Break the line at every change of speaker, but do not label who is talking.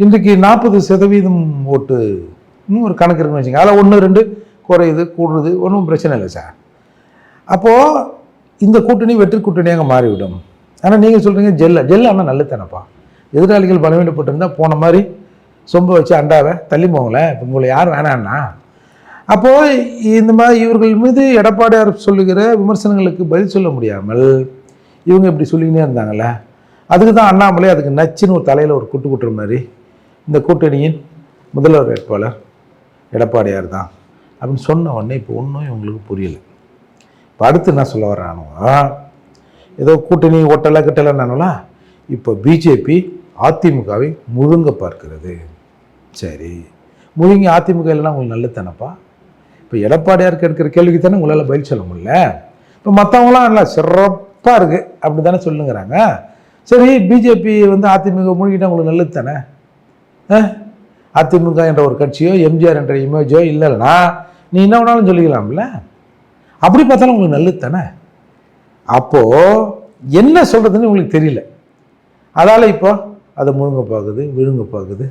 இன்றைக்கு 40% ஓட்டு ஒரு கணக்கு இருக்குன்னு வச்சுங்க. அதில் 1-2 குறையுது கூடுறது ஒன்றும் பிரச்சனை இல்லை சார். அப்போது இந்த கூட்டணி வெற்றி கூட்டணியாக மாறிவிடும். ஆனால் நீங்கள் சொல்கிறீங்க ஜெல் ஆனால் நல்லதானப்பா. எதிராளிகள் பலவீனப்பட்டிருந்தால் போன மாதிரி சொம்ப வச்சு அண்டாவை தள்ளி போகல. இப்போ உங்களை யார் வேணான்னா அப்போது இந்த மாதிரி இவர்கள் மீது எடப்பாடியார் சொல்லுகிற விமர்சனங்களுக்கு பதில் சொல்ல முடியாமல் இவங்க இப்படி சொல்லிக்கினே இருந்தாங்கல்ல. அதுக்கு தான் அண்ணாமலை அதுக்கு நச்சுன்னு ஒரு தலையில் ஒரு குட்டு குட்டுற மாதிரி இந்த கூட்டணியின் முதல்வர் வேட்பாளர் எடப்பாடியார் தான் அப்படின்னு சொன்ன உடனே இப்போ ஒன்றும் இவங்களுக்கு புரியலை. இப்போ அடுத்து என்ன சொல்ல வர்றானோ ஏதோ கூட்டணி ஒட்டலை கிட்டலைன்னானுங்களா. இப்போ பிஜேபி அதிமுகவை முழுங்க பார்க்கிறது. சரி, முழுங்கி அதிமுக இல்லைன்னா உங்களுக்கு நல்லதானப்பா. இப்போ எடப்பாடியாருக்கு எடுக்கிற கேள்விக்கு தானே உங்களால் பதில் சொல்ல முடியல. இப்போ மற்றவங்களாம் நல்லா சிறப்பாக இருக்குது அப்படி தானே சொல்லுங்கிறாங்க. சரி, பிஜேபி அதிமுக முழுங்கிட்டா உங்களுக்கு நல்லது தானே. அதிமுக என்ற ஒரு கட்சியோ எம்ஜிஆர் என்ற இமேஜோ இல்லைன்னா நீ என்ன வேணாலும் சொல்லிக்கலாம்ல. அப்படி பார்த்தாலும் உங்களுக்கு நல்லது தானே. அப்போது என்ன சொல்கிறதுன்னு உங்களுக்கு தெரியல. அதால் இப்போ அதை முழுங்க பார்க்குது விழுங்க பார்க்குது.